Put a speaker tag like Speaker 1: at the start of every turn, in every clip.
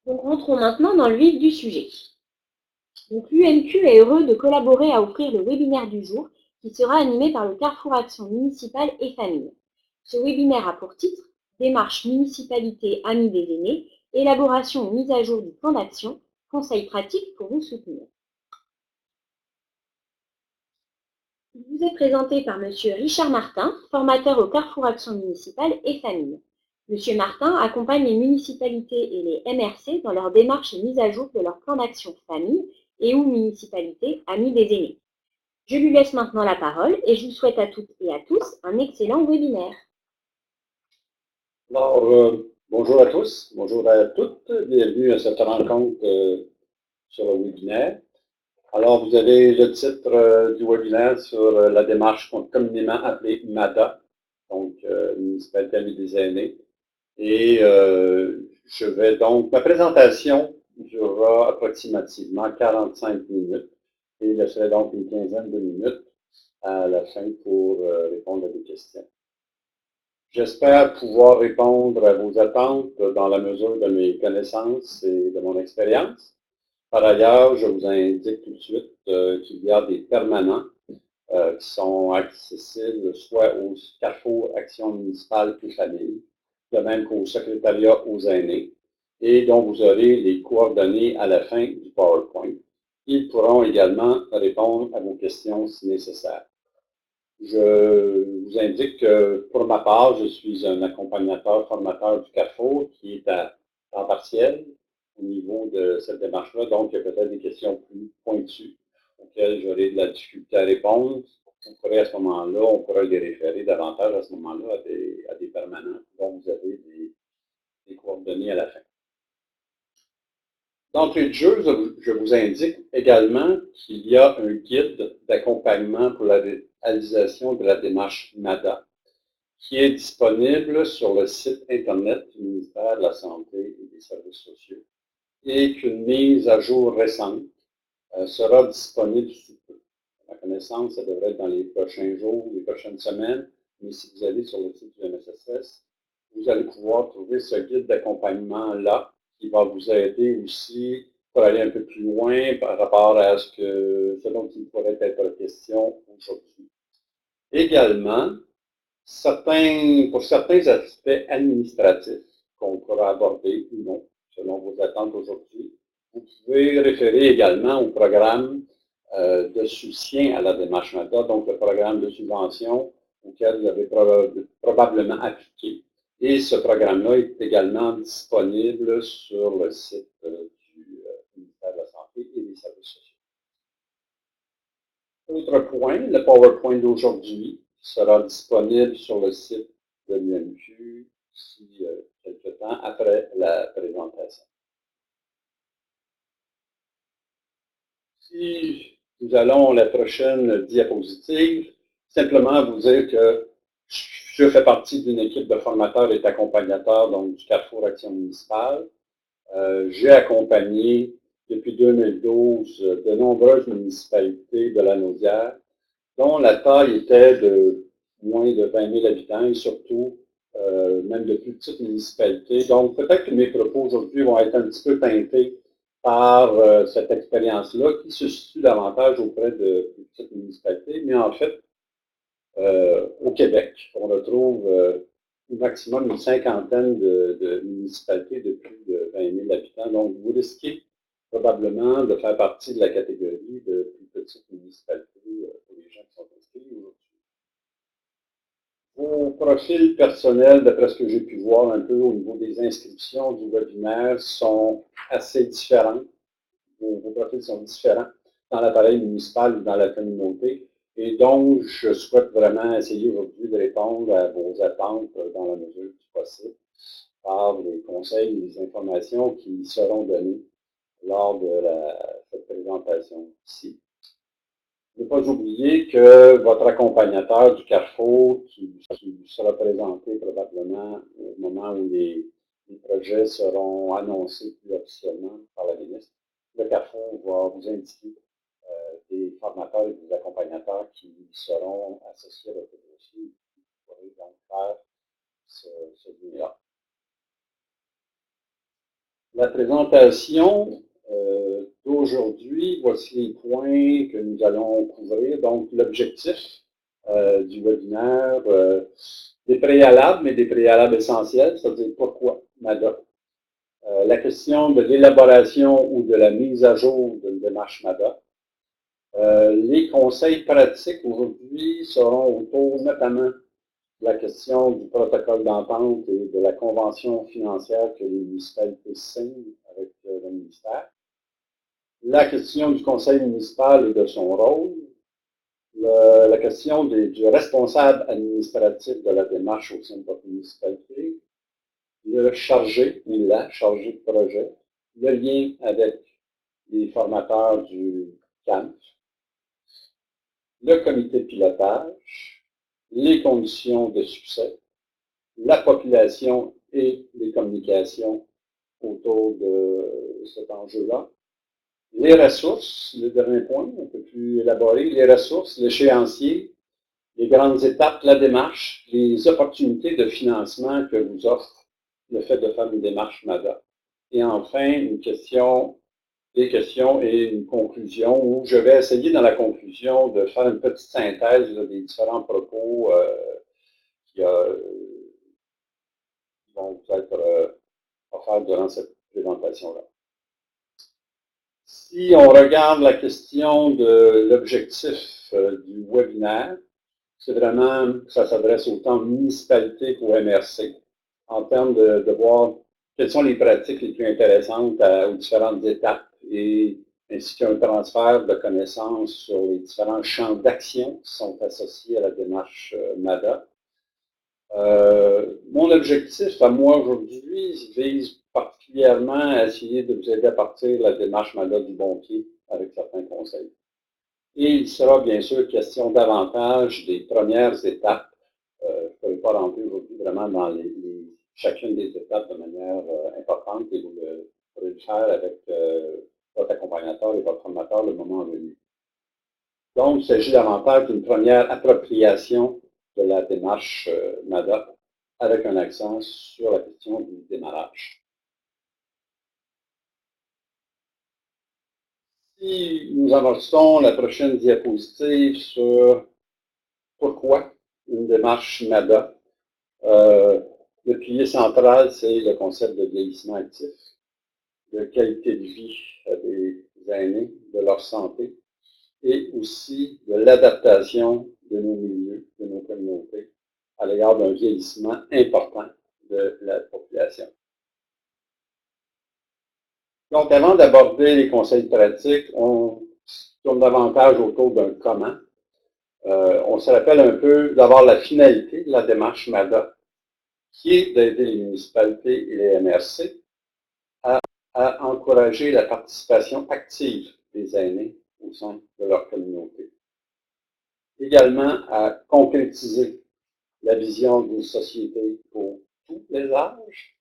Speaker 1: Donc rentrons maintenant dans le vif du sujet. Donc l'UMQ est heureux de collaborer à offrir le webinaire du jour qui sera animé par le Carrefour Action municipale et famille. Ce webinaire a pour titre Démarche municipalité amis des aînés, élaboration ou mise à jour du plan d'action, conseils pratiques pour vous soutenir. Il vous est présenté par Monsieur Richard Martin, formateur au Carrefour Action municipale et famille. Monsieur Martin accompagne les municipalités et les MRC dans leur démarche et mise à jour de leur plan d'action famille et ou municipalité amis des aînés. Je lui laisse maintenant la parole et je vous souhaite à toutes et à tous un excellent webinaire.
Speaker 2: Alors, bonjour à tous, bonjour à toutes, bienvenue à cette rencontre sur le webinaire. Alors, vous avez le titre du webinaire sur la démarche communément appelée MADA, donc Municipalité Amis des Aînés. Et je vais donc, ma présentation durera approximativement 45 minutes et il laisserai donc une quinzaine de minutes à la fin pour répondre à des questions. J'espère pouvoir répondre à vos attentes dans la mesure de mes connaissances et de mon expérience. Par ailleurs, je vous indique tout de suite qu'il y a des permanents qui sont accessibles soit au Carrefour Action municipale et famille, de même qu'au secrétariat aux aînés, et dont vous aurez les coordonnées à la fin du PowerPoint. Ils pourront également répondre à vos questions si nécessaire. Je vous indique que pour ma part, je suis un accompagnateur, formateur du Carrefour qui est à temps partiel au niveau de cette démarche-là. Donc, il y a peut-être des questions plus pointues auxquelles j'aurai de la difficulté à répondre. On pourrait à ce moment-là, on pourrait les référer davantage à ce moment-là à des permanents dont vous avez des coordonnées à la fin. D'entrée de jeu, je vous indique également qu'il y a un guide d'accompagnement pour la réalisation de la démarche MADA qui est disponible sur le site Internet du ministère de la Santé et des Services sociaux et qu'une mise à jour récente sera disponible sous peu. À ma connaissance, ça devrait être dans les prochains jours, les prochaines semaines, mais si vous allez sur le site du MSSS, vous allez pouvoir trouver ce guide d'accompagnement-là qui va vous aider aussi pour aller un peu plus loin par rapport à ce dont il pourrait être question aujourd'hui. Également, pour certains aspects administratifs qu'on pourra aborder ou non, selon vos attentes aujourd'hui, vous pouvez référer également au programme de soutien à la démarche MADA, donc le programme de subvention auquel vous avez probablement appliqué. Et ce programme-là est également disponible sur le site du ministère de la Santé et des Services sociaux. Autre point, le PowerPoint d'aujourd'hui sera disponible sur le site de l'UMQ d'ici quelques temps après la présentation. Si nous allons à la prochaine diapositive, simplement vous dire que je fais partie d'une équipe de formateurs et d'accompagnateurs donc du Carrefour Action municipale. J'ai accompagné depuis 2012 de nombreuses municipalités de la Naudière dont la taille était de moins de 20 000 habitants et surtout même de plus petites municipalités. Donc, peut-être que mes propos aujourd'hui vont être un petit peu teintés par cette expérience-là qui se situe davantage auprès de plus petites municipalités, mais en fait, au Québec, on retrouve au maximum une cinquantaine de municipalités de plus de 20 000 habitants. Donc, vous risquez probablement de faire partie de la catégorie de plus petites municipalités pour les gens qui sont inscrits aujourd'hui. Vos profils personnels, d'après ce que j'ai pu voir un peu au niveau des inscriptions du webinaire, sont assez différents. Vos profils sont différents dans l'appareil municipal ou dans la communauté. Et donc, je souhaite vraiment essayer aujourd'hui de répondre à vos attentes dans la mesure du possible par les conseils et les informations qui seront données lors de cette présentation ici. Ne pas oublier que votre accompagnateur du Carrefour, qui sera présenté probablement au moment où les projets seront annoncés plus officiellement par la ministre, le Carrefour va vous indiquer des formateurs et des accompagnateurs qui seront associés à votre dossier. Vous pourrez donc faire ce lien-là. la présentation d'aujourd'hui, voici les points que nous allons couvrir. Donc, l'objectif du webinaire, des préalables, mais des préalables essentiels, c'est-à-dire pourquoi MADA. La question de l'élaboration ou de la mise à jour d'une démarche MADA. Les conseils pratiques aujourd'hui seront autour notamment de la question du protocole d'entente et de la convention financière que les municipalités signent avec le ministère. La question du conseil municipal et de son rôle. La question du responsable administratif de la démarche au sein de votre municipalité. Le chargé ou la chargée de projet. Le lien avec les formateurs du CAMF. Le comité de pilotage, les conditions de succès, la population et les communications autour de cet enjeu-là, les ressources, le dernier point, un peu plus élaboré, les ressources, l'échéancier, les grandes étapes de la démarche, les opportunités de financement que vous offre le fait de faire une démarche MADA. Et enfin, des questions et une conclusion où je vais essayer dans la conclusion de faire une petite synthèse des différents propos qui vont être offerts durant cette présentation-là. Si on regarde la question de l'objectif du webinaire, c'est vraiment, ça s'adresse autant aux municipalités qu'aux MRC, en termes de voir quelles sont les pratiques les plus intéressantes aux différentes étapes et ainsi qu'un transfert de connaissances sur les différents champs d'action qui sont associés à la démarche MADA. Mon objectif à moi aujourd'hui vise particulièrement à essayer de vous aider à partir de la démarche MADA du bon pied avec certains conseils. Et il sera bien sûr question davantage des premières étapes. Je ne pourrais pas rentrer aujourd'hui vraiment dans chacune des étapes de manière importante et vous pourrez le faire avec votre accompagnateur et votre formateur le moment venu. Donc, il s'agit davantage d'une première appropriation de la démarche MADA avec un accent sur la question du démarrage. Si nous amorçons la prochaine diapositive sur pourquoi une démarche MADA, le pilier central, c'est le concept de vieillissement actif, de qualité de vie des aînés, de leur santé, et aussi de l'adaptation de nos milieux, de nos communautés, à l'égard d'un vieillissement important de la population. Donc, avant d'aborder les conseils pratiques, on tourne davantage autour d'un comment. On se rappelle un peu d'avoir la finalité de la démarche MADA, qui est d'aider les municipalités et les MRC à encourager la participation active des aînés au sein de leur communauté. Également, à concrétiser la vision d'une société pour tous les âges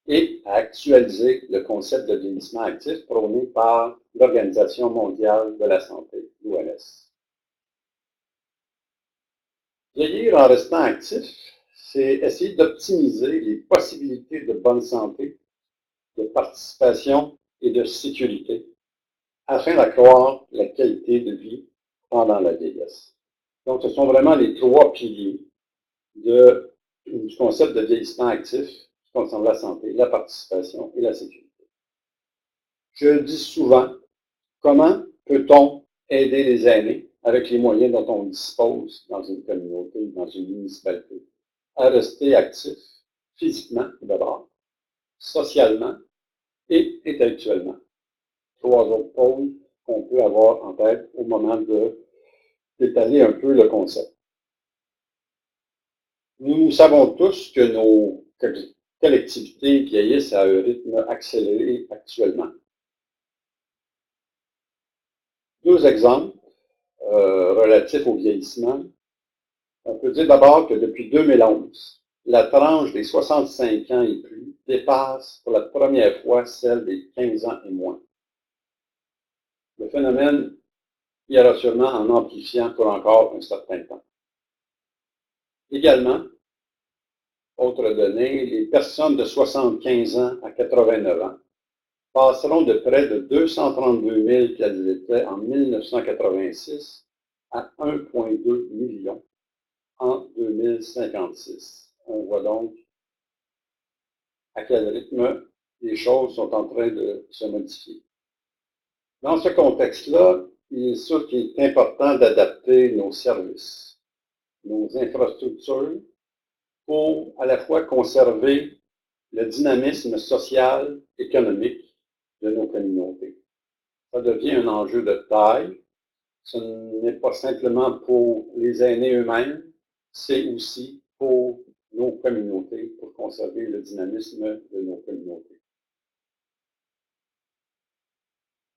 Speaker 2: et à actualiser le concept de vieillissement actif prôné par l'Organisation mondiale de la santé, l'OMS. Vieillir en restant actif, c'est essayer d'optimiser les possibilités de bonne santé, de participation et de sécurité afin d'accroître la qualité de vie pendant la vieillesse. Donc, ce sont vraiment les trois piliers du concept de vieillissement actif qui concerne la santé, la participation et la sécurité. Je le dis souvent, comment peut-on aider les aînés avec les moyens dont on dispose dans une communauté, dans une municipalité, à rester actifs physiquement d'abord, socialement et intellectuellement. Trois autres pôles qu'on peut avoir en tête au moment d'étaler un peu le concept. Nous savons tous que nos collectivités vieillissent à un rythme accéléré actuellement. Deux exemples relatifs au vieillissement. On peut dire d'abord que depuis 2011, la tranche des 65 ans et plus dépasse pour la première fois celle des 15 ans et moins. Le phénomène ira sûrement en amplifiant pour encore un certain temps. Également, autre donnée, les personnes de 75 ans à 89 ans passeront de près de 232 000 qu'elles étaient en 1986 à 1,2 million en 2056. On voit donc à quel rythme les choses sont en train de se modifier. Dans ce contexte-là, il est sûr qu'il est important d'adapter nos services, nos infrastructures, pour à la fois conserver le dynamisme social, économique de nos communautés. Ça devient un enjeu de taille. Ce n'est pas simplement pour les aînés eux-mêmes, c'est aussi pour nos communautés, pour conserver le dynamisme de nos communautés.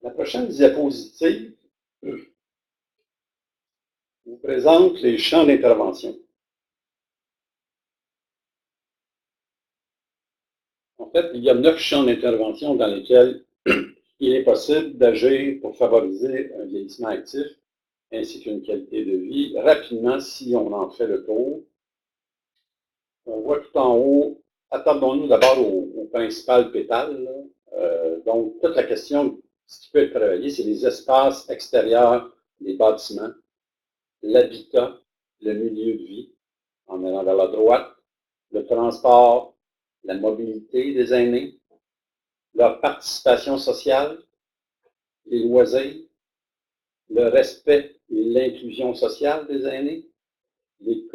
Speaker 2: La prochaine diapositive vous présente les champs d'intervention. En fait, il y a 9 champs d'intervention dans lesquels il est possible d'agir pour favoriser un vieillissement actif ainsi qu'une qualité de vie rapidement si on en fait le tour. On voit tout en haut, attardons-nous d'abord au principal pétale. Donc, toute la question, ce qui peut être travaillé, c'est les espaces extérieurs des bâtiments, l'habitat, le milieu de vie, en allant vers la droite, le transport, la mobilité des aînés, leur participation sociale, les loisirs, le respect et l'inclusion sociale des aînés, les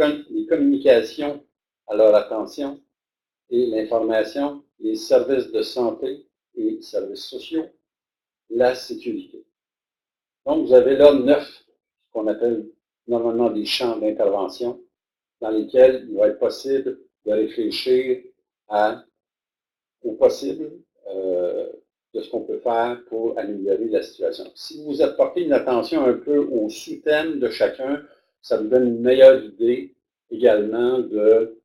Speaker 2: communications à leur attention et l'information, les services de santé et services sociaux, la sécurité. Donc, vous avez là 9, ce qu'on appelle normalement des champs d'intervention, dans lesquels il va être possible de réfléchir au possible de ce qu'on peut faire pour améliorer la situation. Si vous apportez une attention un peu aux sous-thèmes de chacun, ça vous donne une meilleure idée également de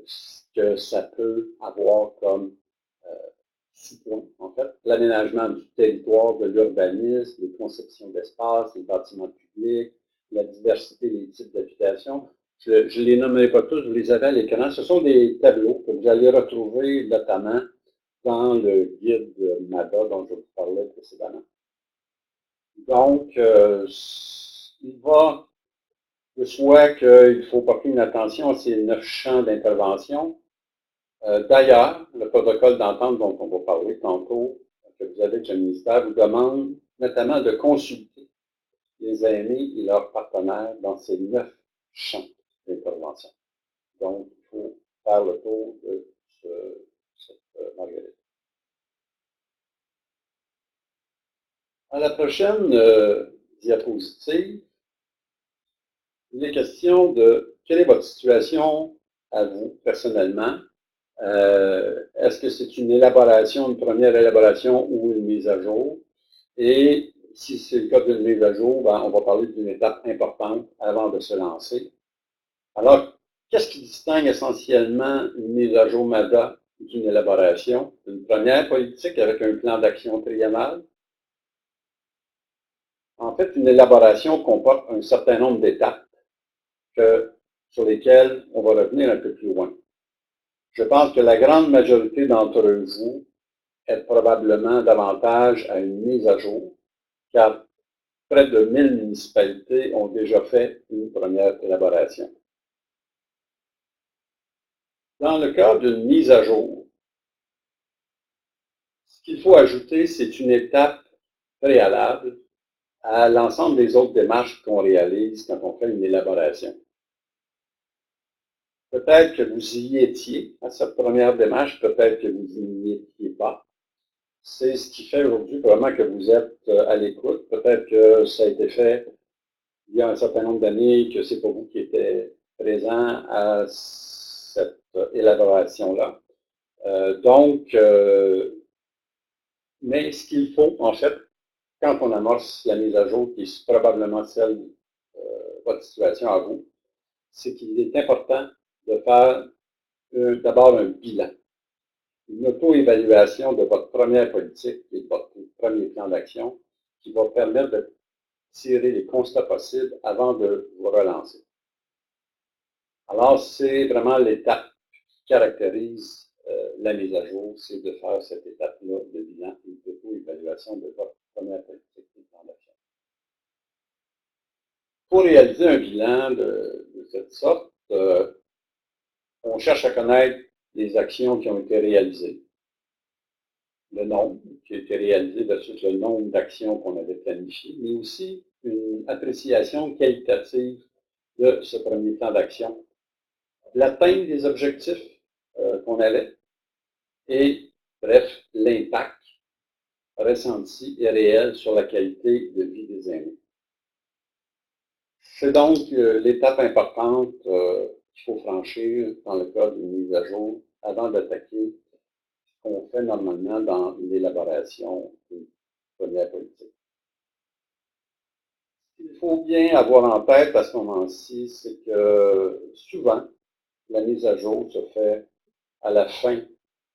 Speaker 2: ce que ça peut avoir comme sous-point, en fait. L'aménagement du territoire, de l'urbanisme, les conceptions d'espace, les bâtiments publics, la diversité des types d'habitation. Je ne les nommerai pas tous, vous les avez à l'écran. Ce sont des tableaux que vous allez retrouver notamment dans le guide MADA dont je vous parlais précédemment. Donc, il va de soi qu'il faut porter une attention à ces 9 champs d'intervention. D'ailleurs, le protocole d'entente dont on va parler tantôt, que vous avez avec le ministère, vous demande notamment de consulter les aînés et leurs partenaires dans ces 9 champs d'intervention. Donc, il faut faire le tour de cette marguerite. À la prochaine diapositive, il est question de quelle est votre situation à vous, personnellement. Est-ce que c'est une élaboration, une première élaboration ou une mise à jour? Et si c'est le cas d'une mise à jour, ben, on va parler d'une étape importante avant de se lancer. Alors, qu'est-ce qui distingue essentiellement une mise à jour MADA d'une élaboration? Une première politique avec un plan d'action triennal. En fait, une élaboration comporte un certain nombre d'étapes sur lesquelles on va revenir un peu plus loin. Je pense que la grande majorité d'entre vous est probablement davantage à une mise à jour, car près de 1000 municipalités ont déjà fait une première élaboration. Dans le cas d'une mise à jour, ce qu'il faut ajouter, c'est une étape préalable à l'ensemble des autres démarches qu'on réalise quand on fait une élaboration. Peut-être que vous y étiez à cette première démarche, peut-être que vous n'y étiez pas. C'est ce qui fait aujourd'hui vraiment que vous êtes à l'écoute. Peut-être que ça a été fait il y a un certain nombre d'années, que c'est pas vous qui étiez présent à cette élaboration-là. Mais ce qu'il faut, en fait, quand on amorce la mise à jour, qui est probablement celle de votre situation à vous, c'est qu'il est important de faire d'abord un bilan, une auto-évaluation de votre première politique et de votre premier plan d'action qui va permettre de tirer les constats possibles avant de vous relancer. Alors, c'est vraiment l'étape qui caractérise la mise à jour, c'est de faire cette étape-là de bilan et d'auto-évaluation de votre première politique de plan d'action. Pour réaliser un bilan de cette sorte, on cherche à connaître les actions qui ont été réalisées, le nombre qui a été réalisé versus le nombre d'actions qu'on avait planifiées, mais aussi une appréciation qualitative de ce premier plan d'action, l'atteinte des objectifs qu'on avait et, bref, l'impact ressenti et réel sur la qualité de vie des aînés. C'est donc l'étape importante qu'il faut franchir dans le cadre d'une mise à jour avant d'attaquer ce qu'on fait normalement dans l'élaboration d'une première politique. Ce qu'il faut bien avoir en tête à ce moment-ci, c'est que souvent, la mise à jour se fait à la fin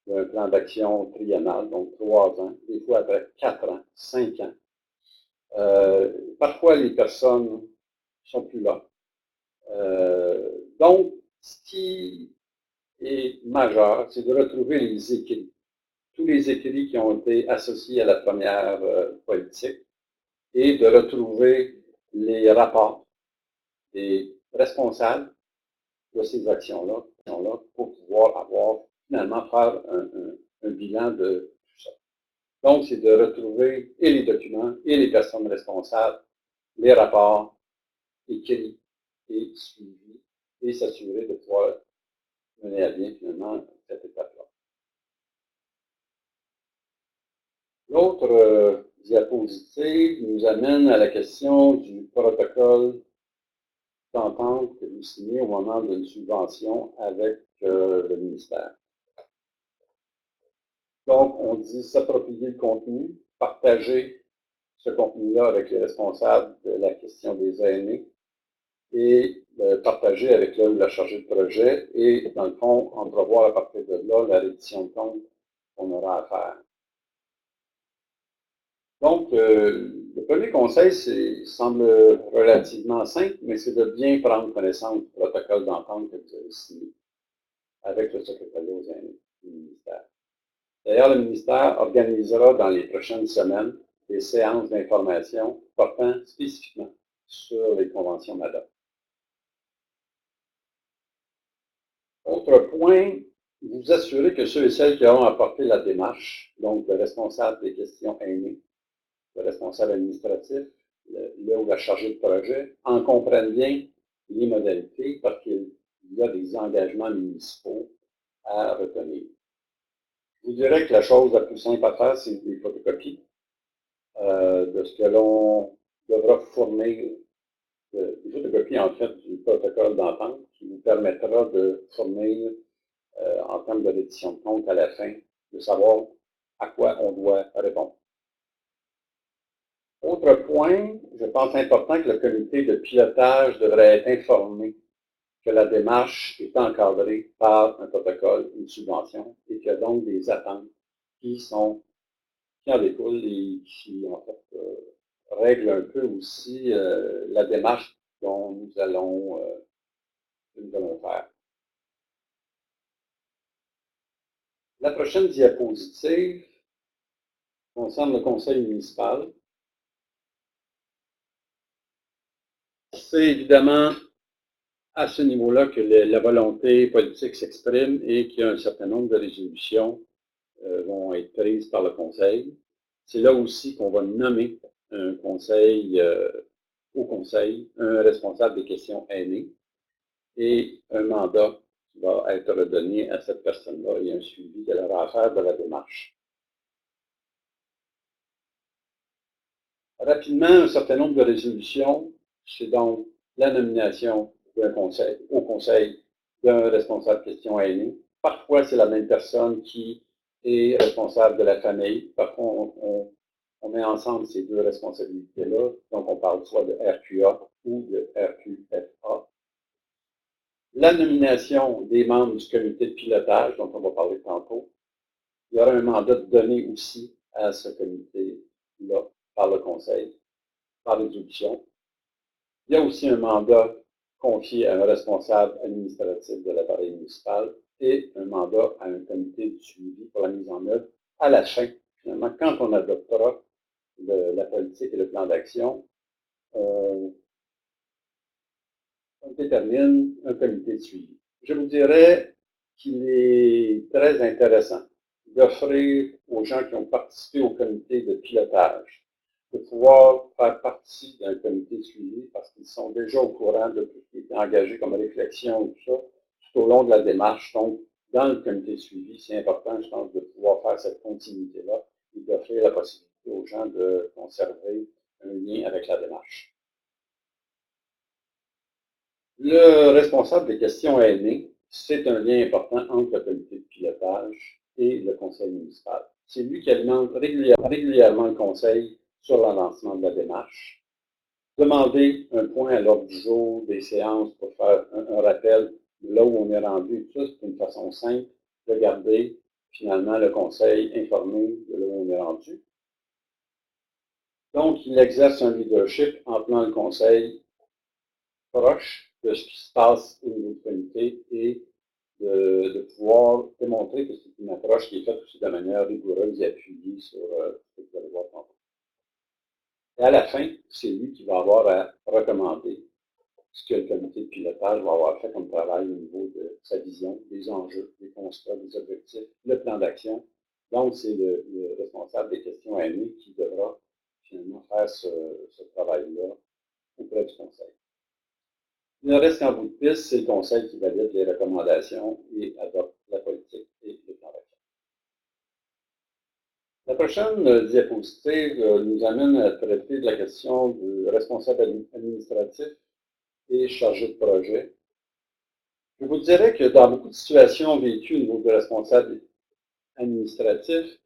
Speaker 2: d'un plan d'action triennal, donc 3 ans, des fois après 4 ans, 5 ans. Parfois, les personnes ne sont plus là. Donc, ce qui est majeur, c'est de retrouver les écrits, tous les écrits qui ont été associés à la première politique, et de retrouver les rapports des responsables de ces actions-là pour pouvoir avoir, finalement, faire un bilan de tout ça. Donc, c'est de retrouver et les documents et les personnes responsables, les rapports écrits et suivis, et s'assurer de pouvoir mener à bien, finalement, cette étape-là. L'autre diapositive nous amène à la question du protocole d'entente que vous signez au moment d'une subvention avec le ministère. Donc, on dit s'approprier le contenu, partager ce contenu-là avec les responsables de la question des aînés et partager avec le ou la chargée de projet et, dans le fond, entrevoir à partir de là la reddition de compte qu'on aura à faire. Donc, le premier conseil semble relativement simple, mais c'est de bien prendre connaissance du protocole d'entente que vous avez signé avec le secrétariat aux aînés du ministère. D'ailleurs, le ministère organisera dans les prochaines semaines des séances d'information portant spécifiquement sur les conventions MADA. Autre point, vous assurez que ceux et celles qui auront apporté la démarche, donc le responsable des questions aînées, le responsable administratif, le ou la chargée de projet, en comprennent bien les modalités parce qu'il y a des engagements municipaux à retenir. Je vous dirais que la chose la plus simple à faire, c'est des photocopies de ce que l'on devra fournir, des photocopies en fait du protocole d'entente qui vous permettra de fournir en termes de reddition de compte à la fin, de savoir à quoi on doit répondre. Autre point, je pense important que le comité de pilotage devrait être informé que la démarche est encadrée par un protocole, une subvention, et qu'il y a donc des attentes qui en découlent et qui, en fait, règlent un peu aussi la démarche dont nous allons faire. La prochaine diapositive concerne le conseil municipal. C'est évidemment à ce niveau-là que la volonté politique s'exprime et qu'il y a un certain nombre de résolutions vont être prises par le conseil. C'est là aussi qu'on va nommer un conseil, au conseil, un responsable des questions aînées et un mandat qui va être redonné à cette personne-là et un suivi de leur affaire de la démarche. Rapidement, un certain nombre de résolutions, c'est donc la nomination d'un conseil, au conseil d'un responsable question aînée. Parfois, c'est la même personne qui est responsable de la famille. Parfois, on met ensemble ces deux responsabilités-là. Donc, on parle soit de RQA ou de RQFA. La nomination des membres du comité de pilotage, dont on va parler tantôt. Il y aura un mandat donné aussi à ce comité-là par le conseil, par résolution. Il y a aussi un mandat confié à un responsable administratif de l'appareil municipal et un mandat à un comité de suivi pour la mise en œuvre à la fin. Finalement, quand on adoptera la politique et le plan d'action, on détermine un comité de suivi. Je vous dirais qu'il est très intéressant d'offrir aux gens qui ont participé au comité de pilotage de pouvoir faire partie d'un comité de suivi parce qu'ils sont déjà au courant de tout ce qui est engagé comme réflexion et tout ça, tout au long de la démarche. Donc, dans le comité de suivi, c'est important, je pense, de pouvoir faire cette continuité-là et d'offrir la possibilité aux gens de conserver un lien avec la démarche. Le responsable des questions aînées, c'est un lien important entre le comité de pilotage et le conseil municipal. C'est lui qui alimente régulièrement le conseil sur l'avancement de la démarche. Demander un point à l'ordre du jour des séances pour faire un rappel de là où on est rendu, tout ça, c'est une façon simple de garder finalement le conseil informé de là où on est rendu. Donc, il exerce un leadership en tenant le conseil proche de ce qui se passe au niveau du comité et de pouvoir démontrer que c'est une approche qui est faite aussi de manière rigoureuse et appuyée sur ce que vous allez voir tantôt. Et à la fin, c'est lui qui va avoir à recommander ce que le comité de pilotage va avoir fait comme travail au niveau de sa vision, des enjeux, des constats, des objectifs, le plan d'action. Donc, c'est le responsable des questions aînées qui devra finalement faire ce travail-là auprès du conseil. Il ne reste qu'en bout de piste, c'est le conseil qui valide les recommandations et adopte la politique et le plan d'action. La prochaine diapositive nous amène à traiter de la question du responsable administratif et chargé de projet. Je vous dirais que dans beaucoup de situations vécues au niveau des responsables administratifs,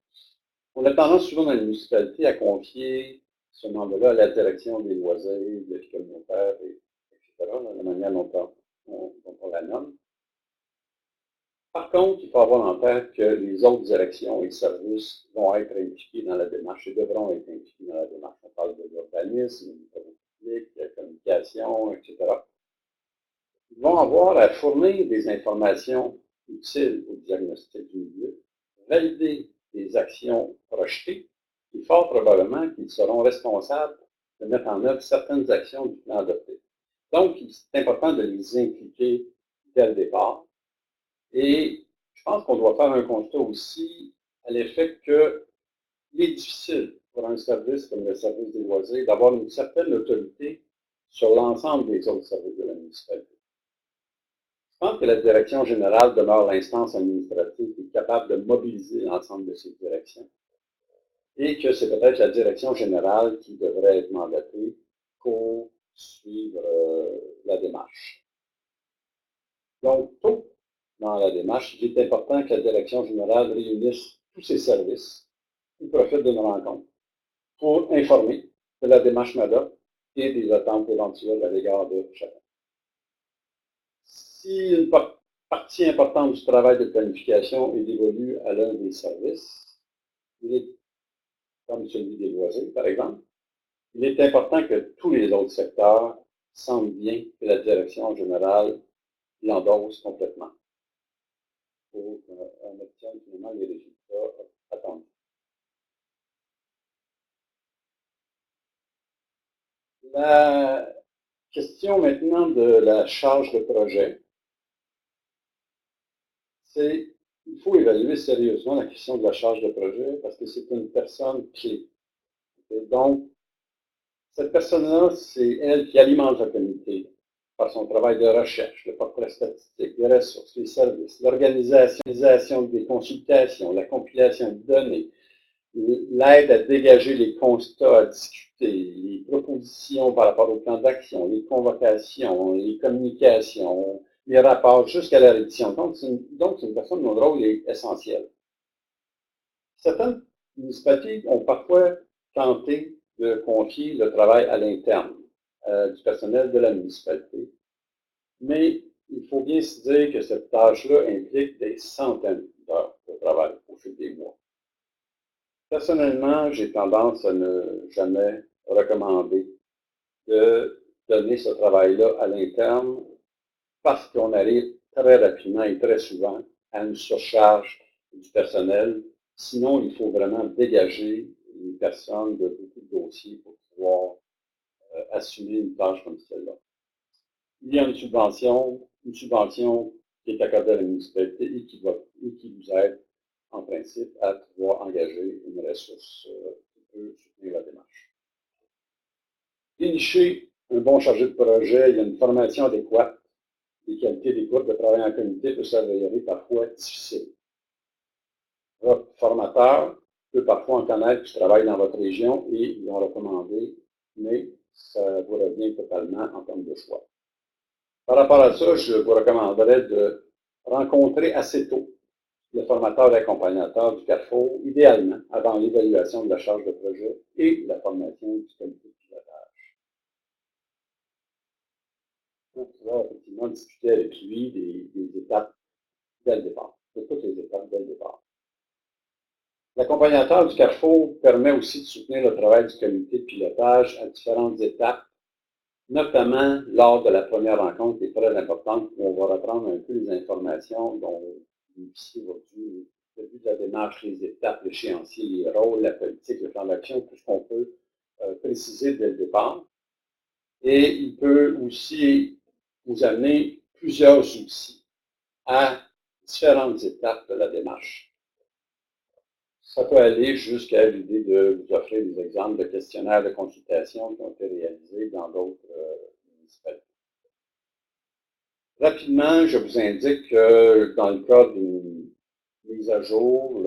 Speaker 2: on a tendance souvent dans les municipalités à confier ce mandat-là à la direction des loisirs, de la vie communautaire, etc., la manière dont on la nomme. Par contre, il faut avoir en tête que les autres directions et services vont être impliqués dans la démarche et devront être impliqués dans la démarche. On parle de l'urbanisme, du public, de la communication, etc. Ils vont avoir à fournir des informations utiles au diagnostic du milieu, valider des actions projetées, et fort probablement qu'ils seront responsables de mettre en œuvre certaines actions du plan adopté. Donc, c'est important de les impliquer dès le départ. Et je pense qu'on doit faire un constat aussi à l'effet qu'il est difficile pour un service comme le service des loisirs d'avoir une certaine autorité sur l'ensemble des autres services de la municipalité. Je pense que la direction générale demeure l'instance administrative qui est capable de mobiliser l'ensemble de ces directions et que c'est peut-être la direction générale qui devrait être mandatée pour suivre la démarche. Donc, tôt dans la démarche, il est important que la direction générale réunisse tous ses services qui profitent d'une rencontre pour informer de la démarche MADA et des attentes éventuelles à l'égard de chacun. Si une partie importante du travail de planification est dévolue à l'un des services, comme celui des loisirs, par exemple, il est important que tous les autres secteurs sentent bien que la direction générale l'endosse complètement pour qu'on obtienne finalement les résultats attendus. La question maintenant de la charge de projet, c'est il faut évaluer sérieusement la question de la charge de projet parce que c'est une personne clé. Et donc, cette personne-là, c'est elle qui alimente la communauté par son travail de recherche, le portrait statistique, les ressources, les services, l'organisation des consultations, la compilation de données, l'aide à dégager les constats à discuter, les propositions par rapport au plan d'action, les convocations, les communications, les rapports jusqu'à la rédition. Donc, c'est une personne dont le rôle est essentiel. Certaines municipalités ont parfois tenté de confier le travail à l'interne du personnel de la municipalité. Mais il faut bien se dire que cette tâche-là implique des centaines d'heures de travail au fil des mois. Personnellement, j'ai tendance à ne jamais recommander de donner ce travail-là à l'interne parce qu'on arrive très rapidement et très souvent à une surcharge du personnel. Sinon, il faut vraiment dégager les personnes de beaucoup de dossiers pour pouvoir assumer une tâche comme celle-là. Il y a une subvention qui est accordée à la municipalité et qui vous aide, en principe, à pouvoir engager une ressource qui peut soutenir la démarche. Dénicher un bon chargé de projet, il y a une formation adéquate. Les qualités d'écoute de travail en comité peuvent s'avérer parfois difficiles. Votre formateur peut parfois en connaître qui travaille dans votre région et ils l'ont recommandé, mais ça vous revient totalement en termes de choix. Par rapport à ça, je vous recommanderais de rencontrer assez tôt le formateur et accompagnateur du Carrefour, idéalement avant l'évaluation de la charge de projet et la formation du comité de pilotage. Pour pouvoir effectivement discuter avec lui des étapes dès le départ, de toutes les étapes dès le départ. L'accompagnateur du Carrefour permet aussi de soutenir le travail du comité de pilotage à différentes étapes, notamment lors de la première rencontre qui est très importante, où on va reprendre un peu les informations dont bénéficie aujourd'hui, le but de la démarche, les étapes, l'échéancier, les rôles, la politique, le plan d'action, tout ce qu'on peut préciser dès le départ. Et il peut aussi vous amener plusieurs outils à différentes étapes de la démarche. Ça peut aller jusqu'à l'idée de vous offrir des exemples de questionnaires de consultation qui ont été réalisés dans d'autres municipalités. Rapidement, je vous indique que dans le cas d'une mise à jour,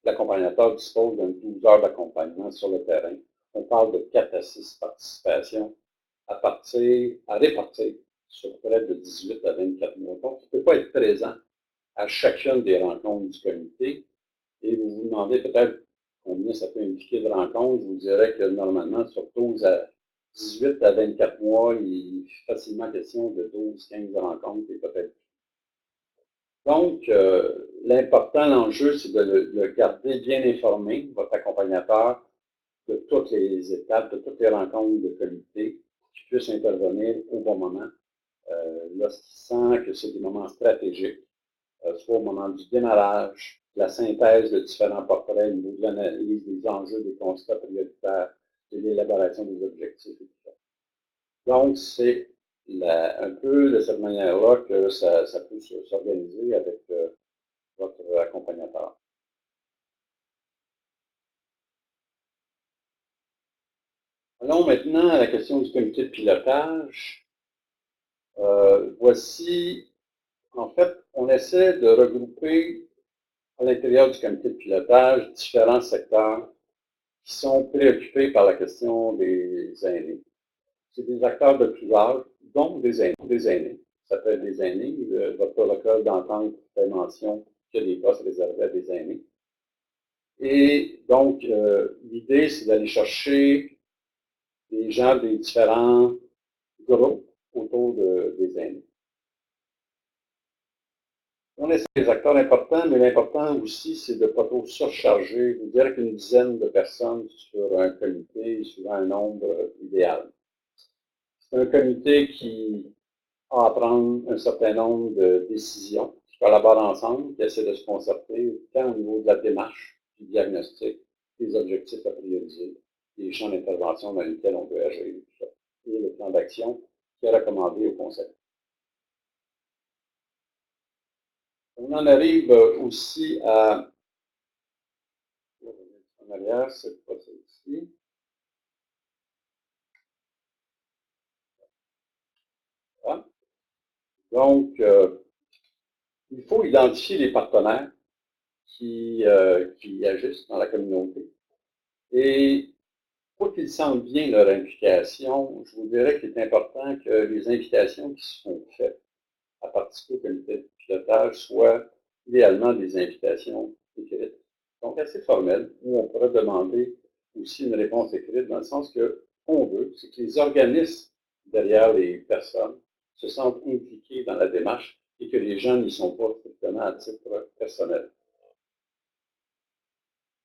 Speaker 2: l'accompagnateur dispose de 12 heures d'accompagnement sur le terrain. On parle de 4 à 6 participations à répartir sur près de 18 à 24 mois. Donc, il ne peut pas être présent à chacune des rencontres du comité. Et vous vous demandez peut-être combien ça peut impliquer de rencontres. Je vous dirais que normalement, sur 12 à 18 à 24 mois, il est facilement question de 12-15 rencontres et peut-être. Donc, l'important, l'enjeu, c'est de le garder bien informé, votre accompagnateur, de toutes les étapes, de toutes les rencontres de comité, qui puisse intervenir au bon moment, lorsqu'il sent que c'est des moments stratégiques, soit au moment du démarrage, la synthèse de différents portraits, au niveau de l'analyse des enjeux, des constats prioritaires, de l'élaboration des objectifs et tout ça. Donc, c'est un peu de cette manière-là que ça peut s'organiser avec votre accompagnateur. Allons maintenant à la question du comité de pilotage. Voici, en fait, on essaie de regrouper à l'intérieur du comité de pilotage différents secteurs qui sont préoccupés par la question des aînés. C'est des acteurs de tout âge, dont des aînés. Ça peut être des aînés. Votre protocole d'entente fait mention qu'il y a des postes réservés à des aînés. Et donc, l'idée, c'est d'aller chercher des gens des différents groupes autour des aînés. On essaie des acteurs importants, mais l'important aussi, c'est de ne pas trop surcharger. Je vous dirais qu'une dizaine de personnes sur un comité est souvent un nombre idéal. C'est un comité qui a à prendre un certain nombre de décisions, qui collaborent ensemble, qui essaient de se concerter tant au niveau de la démarche, du diagnostic, des objectifs à prioriser, des champs d'intervention dans lesquels on peut agir, tout ça, et le plan d'action qui est recommandé au Conseil. On en arrive aussi à... En arrière, c'est pas ça ici. Voilà. Donc, il faut identifier les partenaires qui agissent dans la communauté. Et pour qu'ils sentent bien leur implication, je vous dirais qu'il est important que les invitations qui sont faites à participer au comité de pilotage soient idéalement des invitations écrites. Donc assez formelles, où on pourrait demander aussi une réponse écrite, dans le sens que on veut, c'est que les organismes derrière les personnes se sentent impliqués dans la démarche et que les gens n'y sont pas strictement à titre personnel.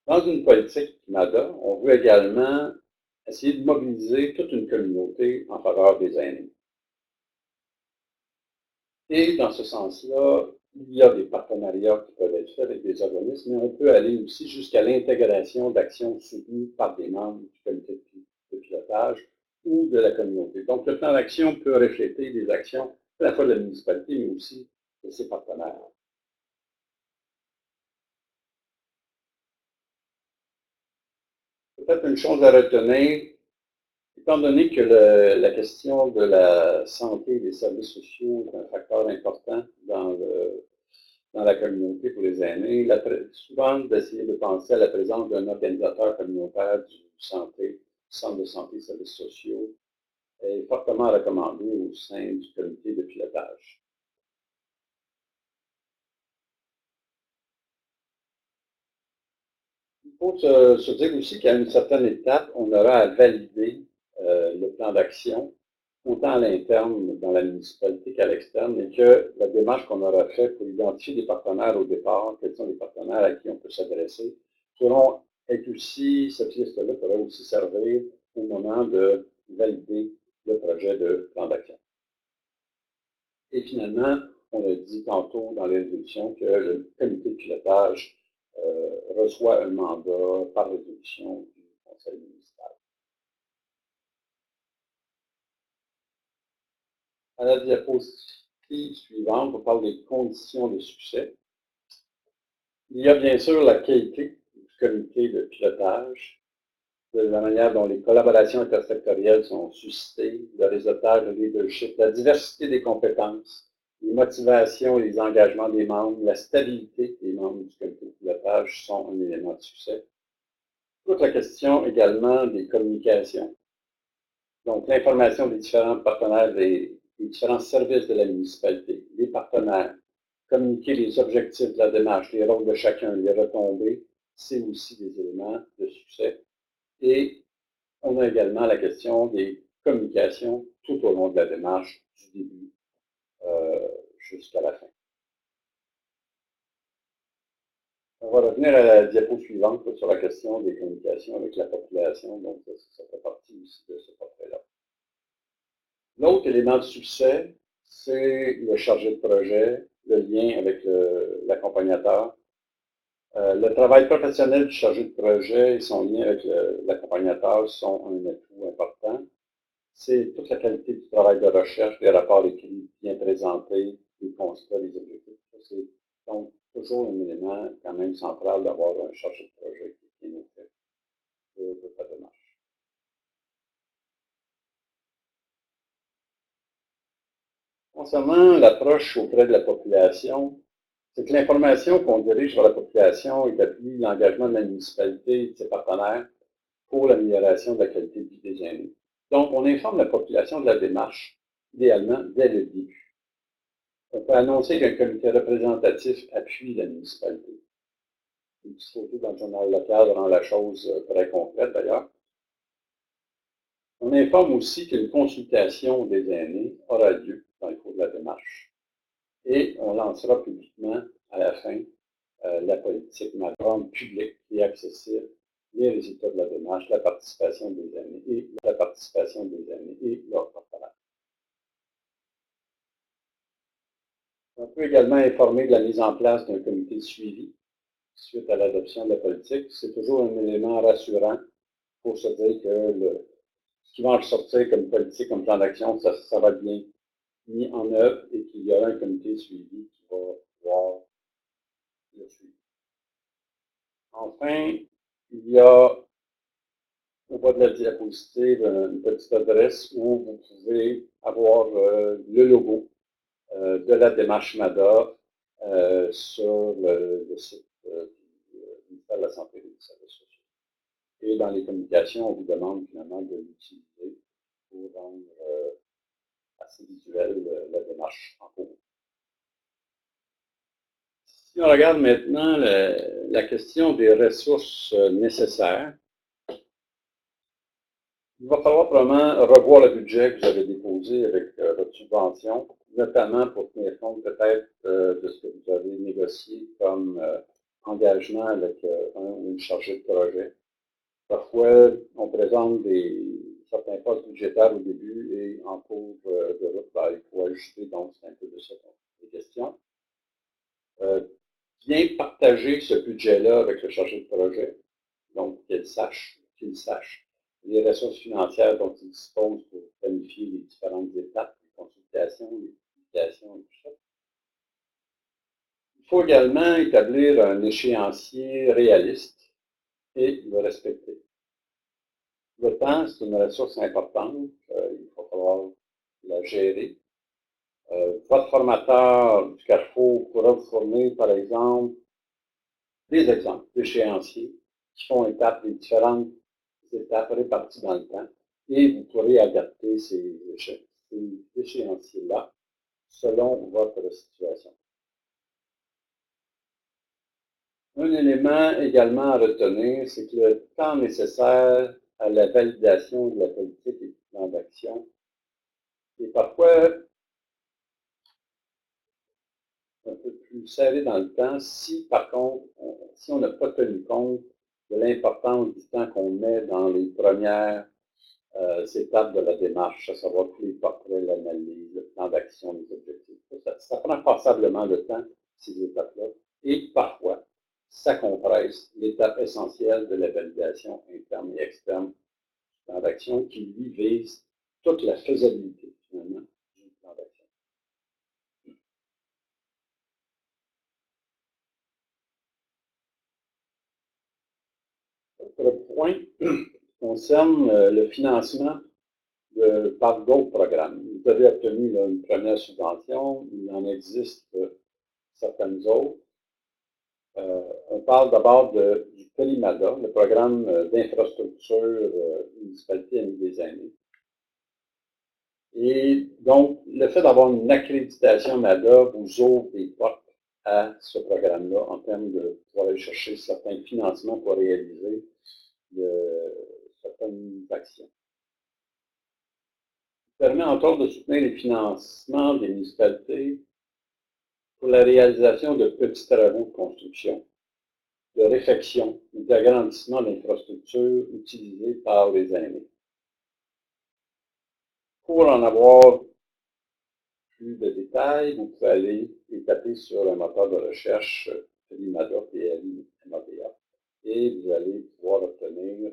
Speaker 2: Dans une politique MADA, on veut également essayer de mobiliser toute une communauté en faveur des aînés. Et dans ce sens-là, il y a des partenariats qui peuvent être faits avec des organismes, mais on peut aller aussi jusqu'à l'intégration d'actions soutenues par des membres du comité de pilotage ou de la communauté. Donc, le plan d'action peut refléter des actions à la fois de la municipalité, mais aussi de ses partenaires. Peut-être une chose à retenir, étant donné que la question de la santé et des services sociaux est un facteur important dans la communauté pour les aînés, souvent d'essayer de penser à la présence d'un organisateur communautaire du centre de santé et services sociaux est fortement recommandé au sein du comité de pilotage. Il faut se dire aussi qu'à une certaine étape, on aura à valider le plan d'action, autant à l'interne dans la municipalité qu'à l'externe, et que la démarche qu'on aura faite pour identifier des partenaires au départ, quels sont les partenaires à qui on peut s'adresser, pourront être aussi, cette liste-là pourra aussi servir au moment de valider le projet de plan d'action. Et finalement, on a dit tantôt dans les résolutions que le comité de pilotage reçoit un mandat par résolution du conseil municipal. À la diapositive suivante, on parle des conditions de succès. Il y a bien sûr la qualité du comité de pilotage, de la manière dont les collaborations intersectorielles sont suscitées, le réseautage, le leadership, la diversité des compétences, les motivations et les engagements des membres, la stabilité des membres du comité de pilotage sont un élément de succès. Toute la question également des communications. Donc, l'information des différents partenaires, des différents services de la municipalité, les partenaires, communiquer les objectifs de la démarche, les rôles de chacun, les retombées, c'est aussi des éléments de succès. Et on a également la question des communications tout au long de la démarche, du début jusqu'à la fin. On va revenir à la diapo suivante sur la question des communications avec la population. Donc, ça fait partie aussi de ce portrait-là. L'autre élément de succès, c'est le chargé de projet, le lien avec l'accompagnateur. Le travail professionnel du chargé de projet et son lien avec l'accompagnateur sont un atout important. C'est toute la qualité du travail de recherche, des rapports écrits bien présentés, les constats, les objectifs. C'est donc toujours un élément quand même central d'avoir un chargé de projet qui est bien fait de ta démarche. Concernant l'approche auprès de la population, c'est que l'information qu'on dirige vers la population établit l'engagement de la municipalité et de ses partenaires pour l'amélioration de la qualité de vie des aînés. Donc, on informe la population de la démarche, idéalement dès le début. On peut annoncer qu'un comité représentatif appuie la municipalité. Une petite photo dans le journal local rend la chose très concrète d'ailleurs. On informe aussi qu'une consultation des aînés aura lieu dans le cours de la démarche. Et on lancera publiquement à la fin la politique macabre publique et accessible, les résultats de la démarche, la participation des aînés et leurs partenaires. On peut également informer de la mise en place d'un comité de suivi suite à l'adoption de la politique. C'est toujours un élément rassurant pour se dire que ce qui va en ressortir comme politique, comme plan d'action, ça va bien mis en œuvre et qu'il y aura un comité de suivi qui va pouvoir le suivre. Enfin, il y a au bas de la diapositive une petite adresse où vous pouvez avoir le logo de la démarche MADA sur le site du ministère de la Santé et des Services sociaux. Et dans les communications, on vous demande finalement de l'utiliser pour rendre assez visuelle la démarche en cours. Si on regarde maintenant la question des ressources nécessaires, il va falloir probablement revoir le budget que vous avez déposé avec votre subvention, notamment pour tenir compte peut-être de ce que vous avez négocié comme engagement avec un ou une chargée de projet. Parfois, on présente certains postes budgétaires au début et en cours de route, il faut ajuster, donc c'est un peu de ça qu'on est question. bien partager ce budget-là avec le chargé de projet, donc qu'il sache les ressources financières dont il dispose pour planifier les différentes étapes, les consultations, les publications et tout ça. Il faut également établir un échéancier réaliste et le respecter. Le temps, c'est une ressource importante. Il va falloir la gérer. Votre formateur du Carrefour pourra vous fournir, par exemple, des exemples d'échéanciers qui font étape les différentes étapes réparties dans le temps et vous pourrez adapter ces échéanciers-là selon votre situation. Un élément également à retenir, c'est que le temps nécessaire à la validation de la politique et du plan d'action est parfois un peu plus serré dans le temps si, par contre, si on n'a pas tenu compte de l'importance du temps qu'on met dans les premières étapes de la démarche, à savoir tous les portraits, l'analyse, le plan d'action, les objectifs. Ça prend passablement de temps, ces étapes-là, et parfois, ça compresse l'étape essentielle de la validation interne et externe du plan d'action qui, lui, vise toute la faisabilité, finalement, du plan d'action. Autre point concerne le financement par d'autres programmes. Vous avez obtenu une première subvention, il en existe certaines autres. On parle d'abord du POLIMADA, le programme d'infrastructure municipalité à des années. Et donc, le fait d'avoir une accréditation MADA vous ouvre des portes à ce programme-là en termes de pouvoir aller chercher certains financements pour réaliser certaines actions. Ça permet encore de soutenir les financements des municipalités pour la réalisation de petits travaux de construction, de réfection ou d'agrandissement d'infrastructures utilisées par les aînés. Pour en avoir plus de détails, vous pouvez aller taper sur un moteur de recherche PLIMADA, PLIMADA, et vous allez pouvoir obtenir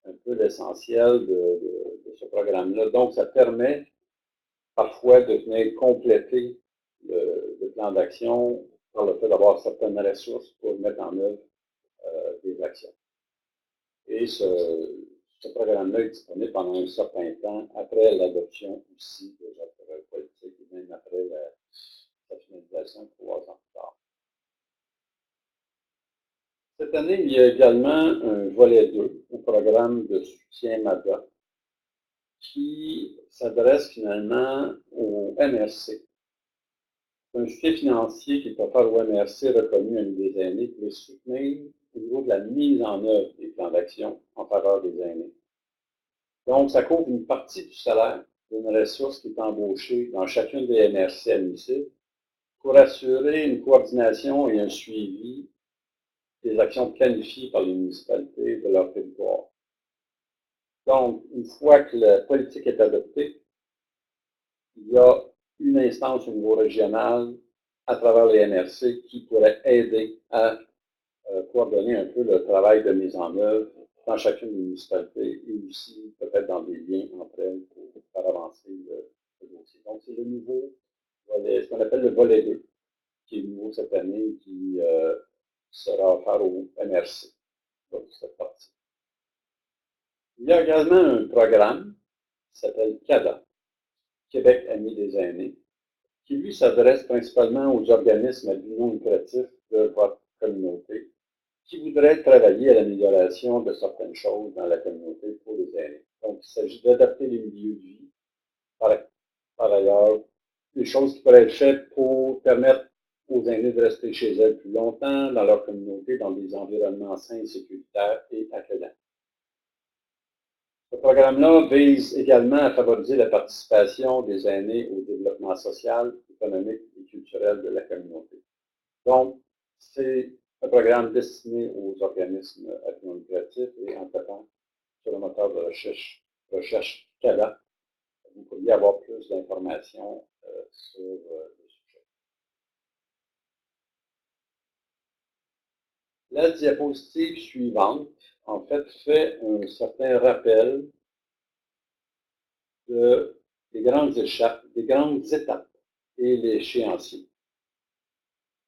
Speaker 2: un peu l'essentiel de ce programme-là. Donc, ça permet parfois de venir compléter le plan d'action par le fait d'avoir certaines ressources pour mettre en œuvre des actions. Et ce programme-là est disponible pendant un certain temps après l'adoption aussi de votre politique et même après sa finalisation 3 ans plus tard. Cette année, il y a également un volet 2 au programme de soutien MADA qui s'adresse finalement au MRC. C'est un soutien financier qui est offert au MRC reconnu à des aînés pour les soutenir au niveau de la mise en œuvre des plans d'action en faveur des aînés. Donc, ça couvre une partie du salaire d'une ressource qui est embauchée dans chacune des MRC admissibles pour assurer une coordination et un suivi des actions planifiées par les municipalités de leur territoire. Donc, une fois que la politique est adoptée, il y a une instance au niveau régional à travers les MRC qui pourrait aider à coordonner un peu le travail de mise en œuvre dans chacune des municipalités et aussi peut-être dans des liens entre elles pour faire avancer le dossier. Donc, c'est le nouveau volet, ce qu'on appelle le volet 2, qui est nouveau cette année, qui sera offert au MRC, donc cette partie. Il y a également un programme qui s'appelle CADA, Québec Amis des aînés, qui lui s'adresse principalement aux organismes à but non lucratif de votre communauté qui voudraient travailler à l'amélioration de certaines choses dans la communauté pour les aînés. Donc, il s'agit d'adapter les milieux de vie, par ailleurs, des choses qui pourraient être faites pour permettre aux aînés de rester chez elles plus longtemps, dans leur communauté, dans des environnements sains, sécuritaires et accueillants. Ce programme-là vise également à favoriser la participation des aînés au développement social, économique et culturel de la communauté. Donc, c'est un programme destiné aux organismes à but non lucratif et en tapant sur le moteur de recherche CADA, vous pourriez avoir plus d'informations sur le sujet. La diapositive suivante, en fait, fait un certain rappel des grandes étapes et l'échéancier.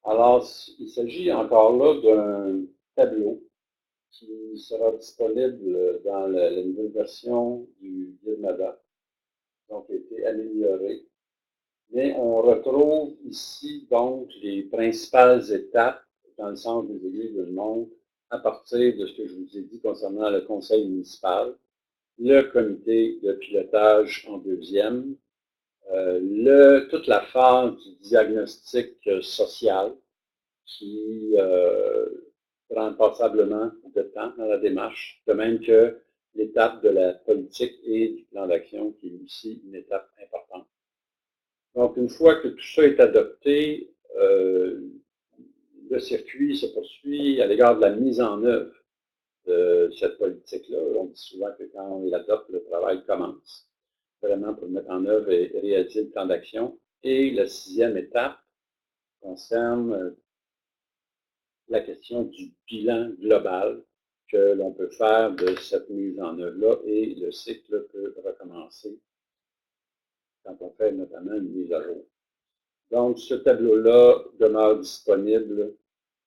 Speaker 2: Alors, il s'agit encore là d'un tableau qui sera disponible dans la nouvelle version du guide MADA, donc a été amélioré. Mais on retrouve ici donc les principales étapes dans le sens des aiguilles de montre à partir de ce que je vous ai dit concernant le conseil municipal, le comité de pilotage en deuxième, toute la phase du diagnostic social qui prend passablement de temps dans la démarche, de même que l'étape de la politique et du plan d'action qui est aussi une étape importante. Donc, une fois que tout ça est adopté, le circuit se poursuit à l'égard de la mise en œuvre de cette politique-là. On dit souvent que quand on l'adopte, le travail commence, vraiment pour mettre en œuvre et réaliser le plan d'action. Et la sixième étape concerne la question du bilan global que l'on peut faire de cette mise en œuvre-là et le cycle peut recommencer quand on fait notamment une mise à jour. Donc, ce tableau-là demeure disponible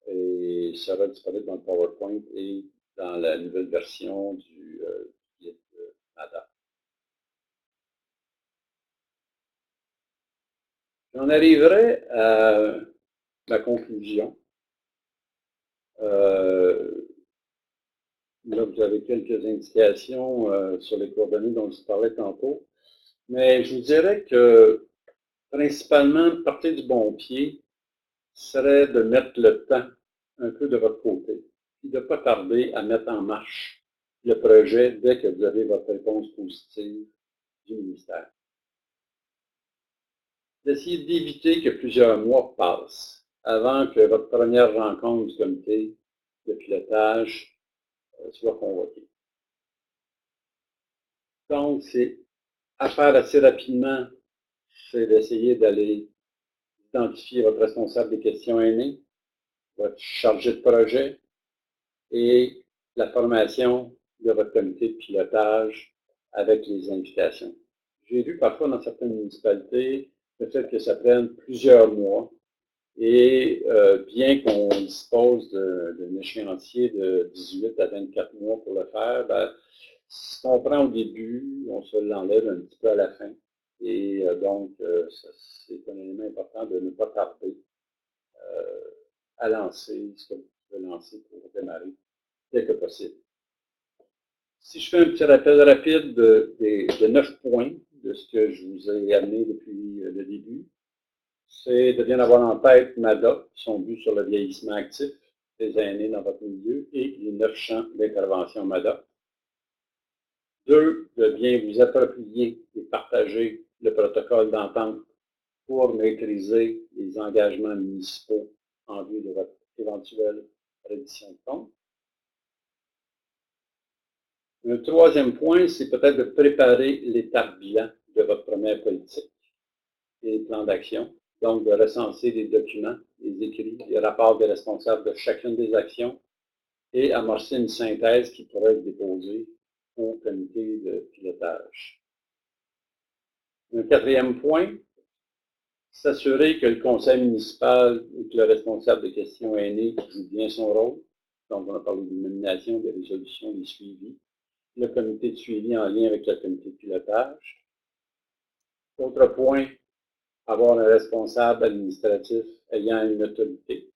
Speaker 2: et sera disponible dans le PowerPoint et dans la nouvelle version du guide MADA. J'en arriverai à ma conclusion. Là, vous avez quelques indications sur les coordonnées dont je vous parlais tantôt. Mais je vous dirais que, principalement, partir du bon pied serait de mettre le temps un peu de votre côté et de ne pas tarder à mettre en marche le projet dès que vous avez votre réponse positive du ministère. D'essayer d'éviter que plusieurs mois passent avant que votre première rencontre du comité de pilotage soit convoquée. Donc, c'est à faire assez rapidement, c'est d'essayer d'aller identifier votre responsable des questions aînées, votre chargé de projet et la formation de votre comité de pilotage avec les invitations. J'ai vu parfois dans certaines municipalités le fait que ça prenne plusieurs mois et bien qu'on dispose d'un échéancier de 18 à 24 mois pour le faire, ben, ce qu'on prend au début, on se l'enlève un petit peu à la fin. Et donc, c'est un élément important de ne pas tarder à lancer ce que vous pouvez lancer pour démarrer dès que possible. Si je fais un petit rappel rapide de 9 points de ce que je vous ai amené depuis le début, c'est de bien avoir en tête MADA, son but sur le vieillissement actif des aînés dans votre milieu et les 9 champs d'intervention MADA. 2, de bien vous approprier et partager le protocole d'entente pour maîtriser les engagements municipaux en vue de votre éventuelle reddition de compte. Un troisième point, c'est peut-être de préparer l'étape bilan de votre première politique et le plan d'action. Donc, de recenser les documents, les écrits, les rapports des responsables de chacune des actions et amorcer une synthèse qui pourrait être déposée au comité de pilotage. Un quatrième point, s'assurer que le conseil municipal ou que le responsable des questions aînées joue bien son rôle. Donc, on a parlé des nominations, des résolutions, des suivis. Le comité de suivi en lien avec le comité de pilotage. Autre point, avoir un responsable administratif ayant une autorité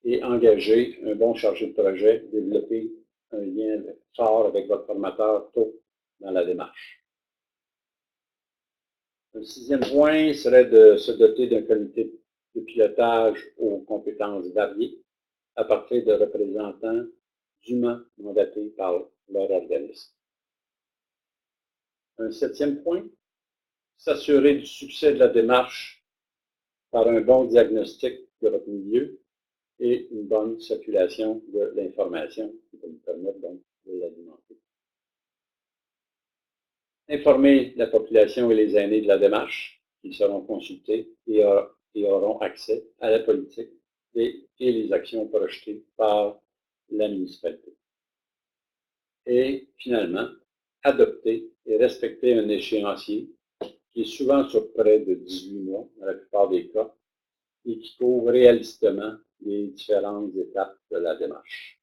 Speaker 2: et engager un bon chargé de projet, développer un lien fort avec votre formateur tôt dans la démarche. Un sixième point serait de se doter d'un comité de pilotage aux compétences variées à partir de représentants dûment mandatés par leur organisme. Un septième point, s'assurer du succès de la démarche par un bon diagnostic de votre milieu et une bonne circulation de l'information qui va nous permettre donc de l'alimenter. Informer la population et les aînés de la démarche, qui seront consultés et auront accès à la politique activités et les actions projetées par la municipalité. Et finalement, adopter et respecter un échéancier qui est souvent sur près de 18 mois, dans la plupart des cas, et qui couvre réalistement les différentes étapes de la démarche.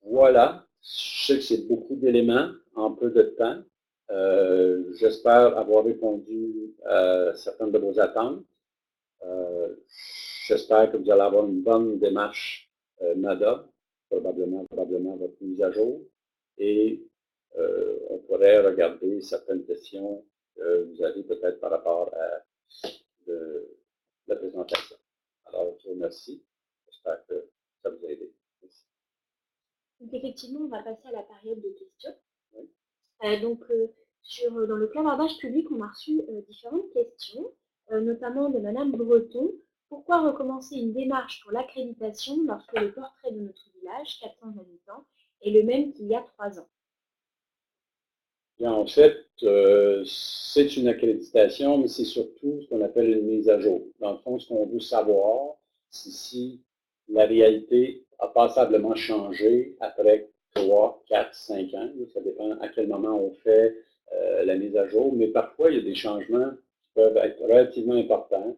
Speaker 2: Voilà, je sais que c'est beaucoup d'éléments en peu de temps. J'espère avoir répondu à certaines de vos attentes. J'espère que vous allez avoir une bonne démarche MADA, probablement votre mise à jour, et on pourrait regarder certaines questions que vous avez peut-être par rapport à la présentation. Alors, je vous remercie. J'espère que ça vous a aidé. Merci.
Speaker 1: Donc effectivement, on va passer à la période de questions.
Speaker 2: Oui.
Speaker 1: Dans le clavardage public, on a reçu différentes questions, notamment de Madame Breton. Pourquoi recommencer une démarche pour l'accréditation lorsque le portrait de notre village, 400 habitants, est le même qu'il y a 3 ans?
Speaker 2: Bien, en fait, c'est une accréditation, mais c'est surtout ce qu'on appelle une mise à jour. Dans le fond, ce qu'on veut savoir, c'est si la réalité a passablement changé après 3, 4, 5 ans. Ça dépend à quel moment on fait la mise à jour, mais parfois, il y a des changements qui peuvent être relativement importants.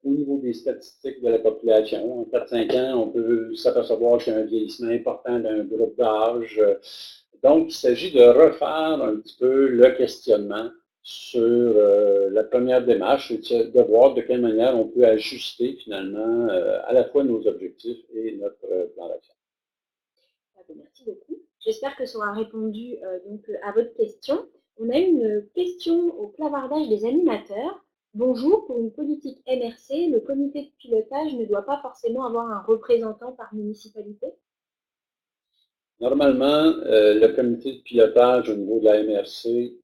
Speaker 2: Au niveau des statistiques de la population, en 4-5 ans, on peut s'apercevoir qu'il y a un vieillissement important d'un groupe d'âge. Donc, il s'agit de refaire un petit peu le questionnement sur la première démarche et de voir de quelle manière on peut ajuster finalement à la fois nos objectifs et notre plan d'action.
Speaker 1: Merci beaucoup. J'espère que ça aura répondu à votre question. On a une question au clavardage des animateurs. Bonjour, pour une politique MRC, le comité de pilotage ne doit pas forcément avoir un représentant par municipalité?
Speaker 2: Normalement, le comité de pilotage au niveau de la MRC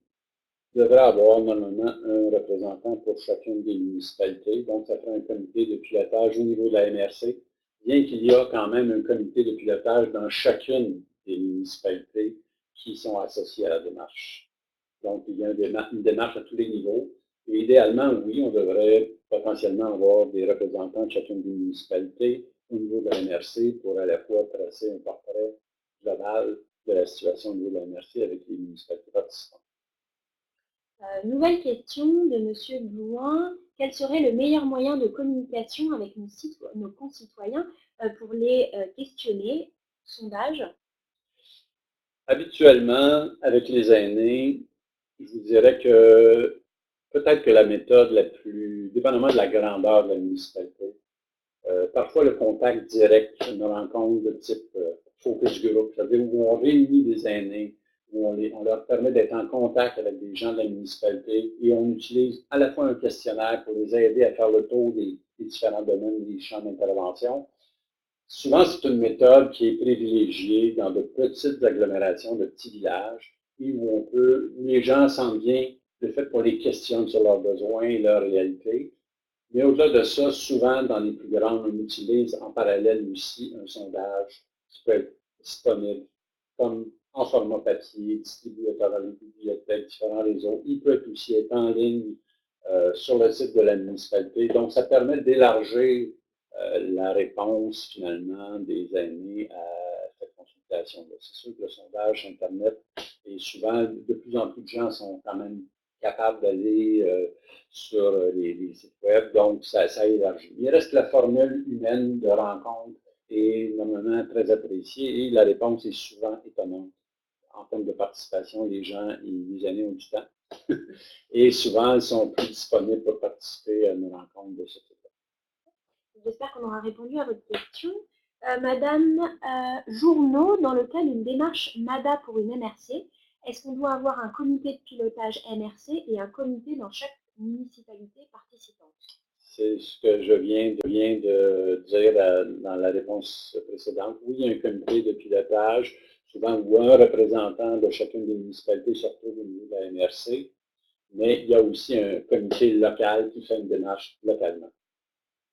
Speaker 2: devrait avoir normalement un représentant pour chacune des municipalités. Donc, ça fait un comité de pilotage au niveau de la MRC, bien qu'il y a quand même un comité de pilotage dans chacune des municipalités qui sont associées à la démarche. Donc, il y a une démarche à tous les niveaux. Et idéalement, oui, on devrait potentiellement avoir des représentants de chacune des municipalités au niveau de la MRC pour à la fois tracer un portrait global de la situation au niveau de la MRC avec les municipalités participantes.
Speaker 1: Nouvelle question de M. Blouin. Quel serait le meilleur moyen de communication avec nos concitoyens pour les questionner? Sondage.
Speaker 2: Habituellement, avec les aînés, je vous dirais que peut-être que la méthode la plus, dépendamment de la grandeur de la municipalité, parfois le contact direct, une rencontre de type focus group, c'est-à-dire où on réunit des aînés, où on leur permet d'être en contact avec des gens de la municipalité et on utilise à la fois un questionnaire pour les aider à faire le tour des différents domaines, des champs d'intervention. Souvent, c'est une méthode qui est privilégiée dans de petites agglomérations, de petits villages, et où les gens sentent bien le fait qu'on les questionne sur leurs besoins et leurs réalités. Mais au-delà de ça, souvent, dans les plus grandes, on utilise en parallèle aussi un sondage qui peut être disponible comme en format papier, distribué à travers les bibliothèques, différents réseaux. Il peut aussi être en ligne sur le site de la municipalité. Donc, ça permet d'élargir la réponse, finalement, des aînés à cette consultation-là. C'est sûr que le sondage Internet, et souvent, de plus en plus de gens sont quand même capables d'aller sur les sites web, donc ça élargit. Il reste la formule humaine de rencontre est normalement très appréciée et la réponse est souvent étonnante. En termes de participation, les aînés ont du temps et souvent, ils sont plus disponibles pour participer à une rencontre de ce type.
Speaker 1: J'espère qu'on aura répondu à votre question. Madame Journeau, dans le cas d'une démarche MADA pour une MRC, est-ce qu'on doit avoir un comité de pilotage MRC et un comité dans chaque municipalité participante?
Speaker 2: C'est ce que je viens de dire dans la réponse précédente. Oui, il y a un comité de pilotage, souvent où un représentant de chacune des municipalités se retrouve au niveau de la MRC, mais il y a aussi un comité local qui fait une démarche localement.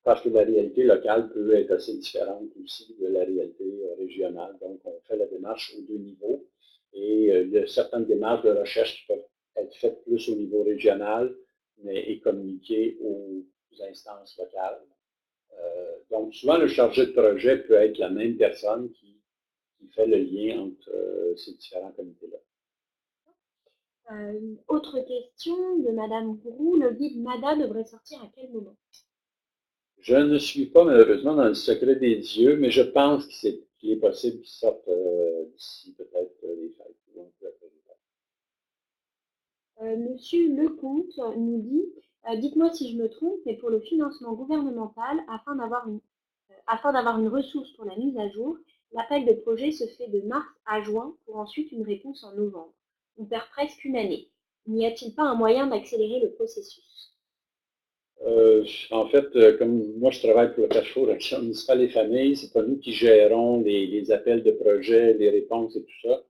Speaker 2: Parce que la réalité locale peut être assez différente aussi de la réalité régionale. Donc, on fait la démarche aux deux niveaux. Et il y a certaines démarches de recherche qui peuvent être faites plus au niveau régional, mais et communiquées aux instances locales. Donc, souvent, le chargé de projet peut être la même personne qui fait le lien entre ces différents comités-là.
Speaker 1: Autre question de Madame Roux, le guide MADA devrait sortir à quel moment?
Speaker 2: Je ne suis pas malheureusement dans le secret des dieux, mais je pense qu'il est possible qu'il sorte d'ici peut-être les fêtes.
Speaker 1: Monsieur Lecomte nous dit, dites-moi si je me trompe, mais pour le financement gouvernemental, afin d'avoir une ressource pour la mise à jour, l'appel de projet se fait de mars à juin pour ensuite une réponse en novembre. On perd presque une année. N'y a-t-il pas un moyen d'accélérer le processus?
Speaker 2: En fait, comme moi je travaille pour le Carrefour Action municipale et famille, c'est pas nous qui gérons les appels de projet, les réponses et tout ça.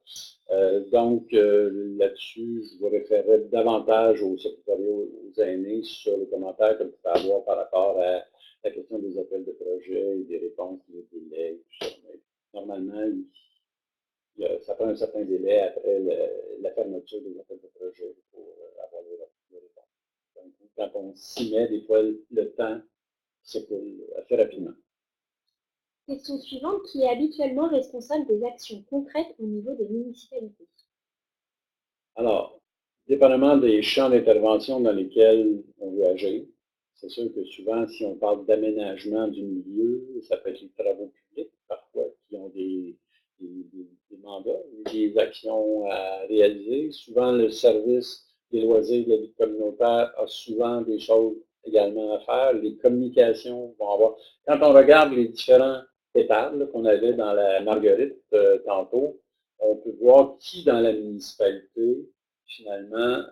Speaker 2: Donc, là-dessus, je vous référerai davantage au secrétariat aux aînés sur les commentaires que vous pouvez avoir par rapport à la question des appels de projet et des réponses, des délais, tout ça. Mais normalement, ça prend un certain délai après la fermeture des appels de projet pour avoir les réponses. Donc, quand on s'y met, des fois, le temps s'écoule assez rapidement.
Speaker 1: Question suivante, qui est habituellement responsable des actions concrètes au niveau des municipalités?
Speaker 2: Alors, dépendamment des champs d'intervention dans lesquels on veut agir, c'est sûr que souvent, si on parle d'aménagement du milieu, ça peut être les travaux publics, parfois, qui ont des mandats, des actions à réaliser. Souvent, le service des loisirs de la vie communautaire a souvent des choses également à faire. Les communications vont avoir. Quand on regarde les différents étapes qu'on avait dans la Marguerite tantôt, on peut voir qui dans la municipalité, finalement,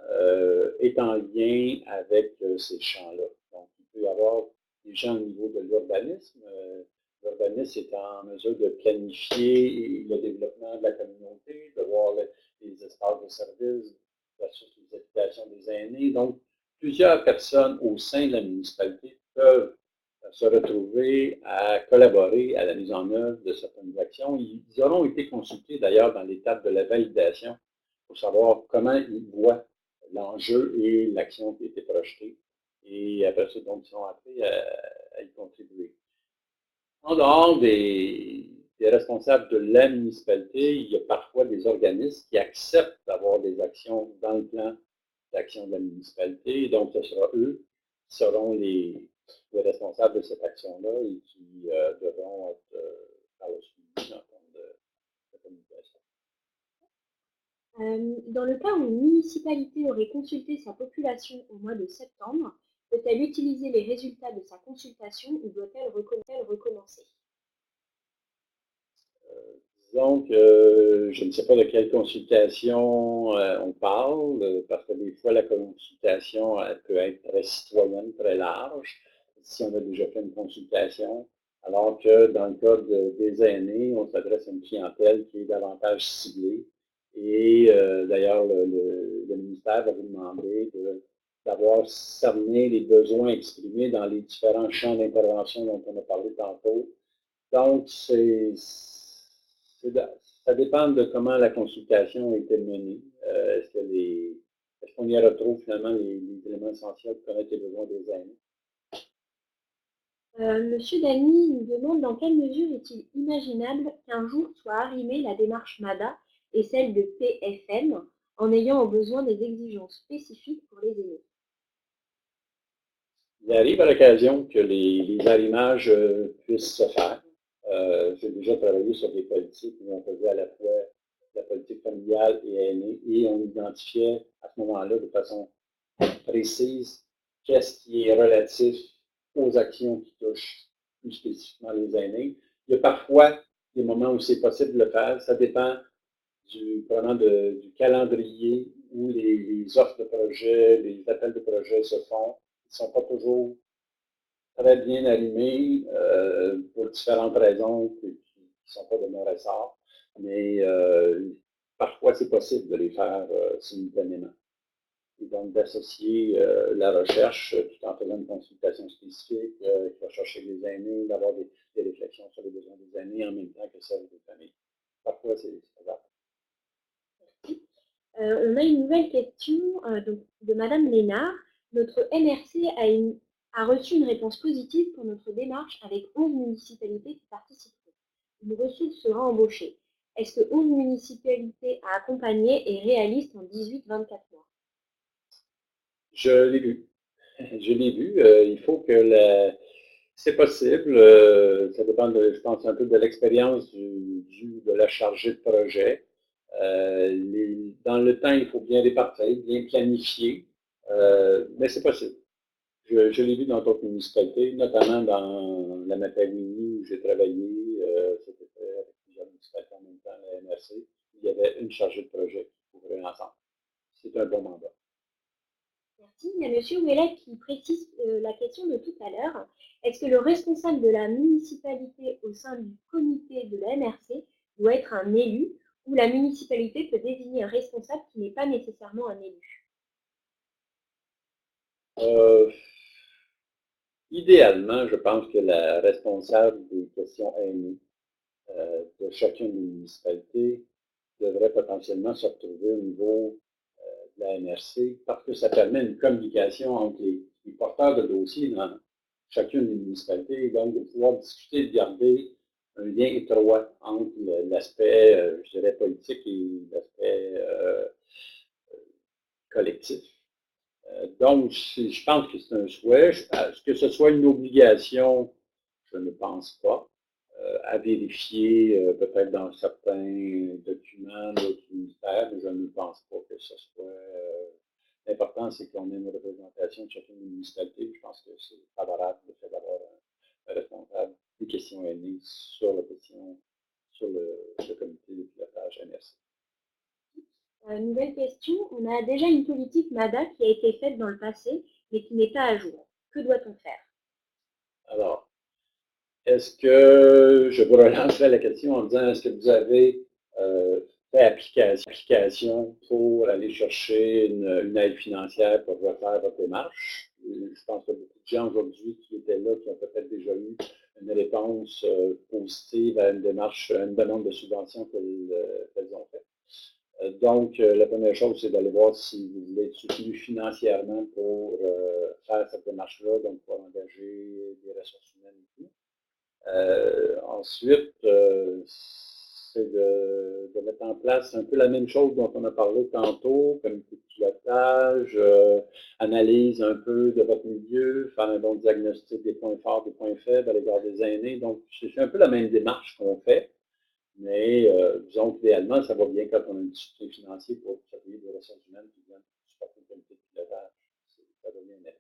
Speaker 2: est en lien avec ces champs-là. Donc, il peut y avoir des gens au niveau de l'urbanisme. L'urbanisme est en mesure de planifier le développement de la communauté, de voir les espaces de services versus les habitations des aînés. Donc, plusieurs personnes au sein de la municipalité peuvent se retrouver à collaborer à la mise en œuvre de certaines actions. Ils auront été consultés d'ailleurs dans l'étape de la validation pour savoir comment ils voient l'enjeu et l'action qui a été projetée. Et après ça, donc, ils sont appris à y contribuer. En dehors des responsables de la municipalité, il y a parfois des organismes qui acceptent d'avoir des actions dans le plan d'action de la municipalité. Donc, ce sera eux qui seront les responsables de cette action-là et qui devront être par la suite en termes de communication.
Speaker 1: Dans le cas où une municipalité aurait consulté sa population au mois de septembre, peut-elle utiliser les résultats de sa consultation ou doit-elle recommencer?
Speaker 2: Disons que je ne sais pas de quelle consultation on parle, parce que des fois, la consultation elle peut être très citoyenne, très large, si on a déjà fait une consultation, alors que dans le cas des aînés, on s'adresse à une clientèle qui est davantage ciblée. Et d'ailleurs, le ministère va vous demander d'avoir cerné les besoins exprimés dans les différents champs d'intervention dont on a parlé tantôt. Donc, ça dépend de comment la consultation a été menée. Est-ce qu'on y retrouve finalement les éléments essentiels pour connaître les besoins des aînés?
Speaker 1: Monsieur Dany nous demande dans quelle mesure est-il imaginable qu'un jour soit arrimée la démarche MADA et celle de PFM en ayant au besoin des exigences spécifiques pour les aînés?
Speaker 2: Il arrive à l'occasion que les arrimages puissent se faire. J'ai déjà travaillé sur des politiques où on faisait à la fois la politique familiale et aînée et on identifiait à ce moment-là de façon précise qu'est-ce qui est relatif aux actions qui touchent plus spécifiquement les aînés. Il y a parfois des moments où c'est possible de le faire. Ça dépend du calendrier où les offres de projet, les appels de projet se font. Ils ne sont pas toujours très bien arrimés pour différentes raisons qui ne sont pas de mon ressort. Mais parfois, c'est possible de les faire simultanément. Et donc d'associer la recherche tout en faisant une consultation spécifique qui va chercher les aînés, d'avoir des réflexions sur les besoins des aînés en même temps que celles des familles. Parfois, c'est faisable.
Speaker 1: On a une nouvelle question de Madame Lénard. Notre MRC a reçu une réponse positive pour notre démarche avec 11 municipalités qui participeront. Une ressource sera embauchée. Est-ce que 11 municipalités à accompagner est réaliste en 18-24 mois?
Speaker 2: Je l'ai vu. Je l'ai vu. Il faut que c'est possible. Ça dépend, je pense, un peu de l'expérience de la chargée de projet. Dans le temps, il faut bien répartir, bien planifier, mais c'est possible. Je l'ai vu dans d'autres municipalités, notamment dans la Matagouini où j'ai travaillé. C'était fait avec plusieurs municipalités en même temps, la MRC. Il y avait une chargée de projet qui couvrait l'ensemble. C'est un bon mandat.
Speaker 1: Merci. Il y a M. Ouellet qui précise la question de tout à l'heure. Est-ce que le responsable de la municipalité au sein du comité de la MRC doit être un élu ou la municipalité peut désigner un responsable qui n'est pas nécessairement un élu?
Speaker 2: Idéalement, je pense que la responsable des questions aînées de chacune des municipalités devrait potentiellement se retrouver au niveau de la MRC parce que ça permet une communication entre les porteurs de dossiers dans chacune des municipalités et donc de pouvoir discuter, de garder un lien étroit entre l'aspect, je dirais, politique et l'aspect collectif. Donc, je pense que c'est un souhait. Est-ce que ce soit une obligation? Je ne pense pas. À vérifier peut-être dans certains documents d'autres ministères, mais je ne pense pas que ce soit. L'important, c'est qu'on ait une représentation de chacune des municipalités. Je pense que c'est favorable le fait d'avoir un responsable des questions aînées sur la question, sur le comité de pilotage MRC.
Speaker 1: Nouvelle question. On a déjà une politique MADA qui a été faite dans le passé, mais qui n'est pas à jour. Que doit-on faire?
Speaker 2: Alors, est-ce que je vous relancerai la question en disant est-ce que vous avez fait application pour aller chercher une aide financière pour refaire votre démarche? Je pense qu'il y a beaucoup de gens aujourd'hui qui étaient là, qui ont peut-être déjà eu une réponse positive à une démarche, à une demande de subvention qu'elles ont faite. Donc, la première chose, c'est d'aller voir si vous voulez être soutenu financièrement pour faire cette démarche-là, donc pour engager des ressources humaines et tout. Ensuite, c'est de mettre en place un peu la même chose dont on a parlé tantôt, comme de pilotage, analyse un peu de votre milieu, faire un bon diagnostic des points forts, des points faibles à l'égard des aînés. Donc, c'est un peu la même démarche qu'on fait, mais disons qu'idéalement, ça va bien quand on a un soutien financier pour travailler des ressources humaines qui viennent supporter une comité de pilotage. Ça devient net.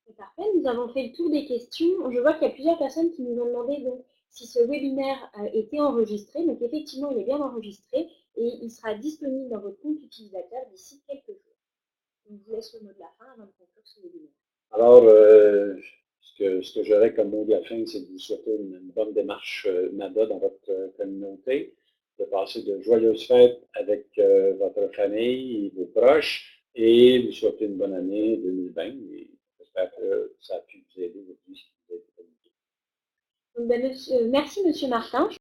Speaker 1: C'est parfait, nous avons fait le tour des questions. Je vois qu'il y a plusieurs personnes qui nous ont demandé donc, si ce webinaire était enregistré. Donc effectivement, il est bien enregistré et il sera disponible dans votre compte utilisateur d'ici quelques jours. Donc, je vous laisse le mot de la fin avant de conclure ce webinaire.
Speaker 2: Alors, ce que j'aurais comme mot de la fin, c'est de vous souhaiter une bonne démarche MADA dans votre communauté, de passer de joyeuses fêtes avec votre famille et vos proches, et vous souhaiter une bonne année 2020. Et j'espère que ça a pu vous aider aujourd'hui, ce qui vous a été communiqué.
Speaker 1: Donc, merci, Monsieur Martin.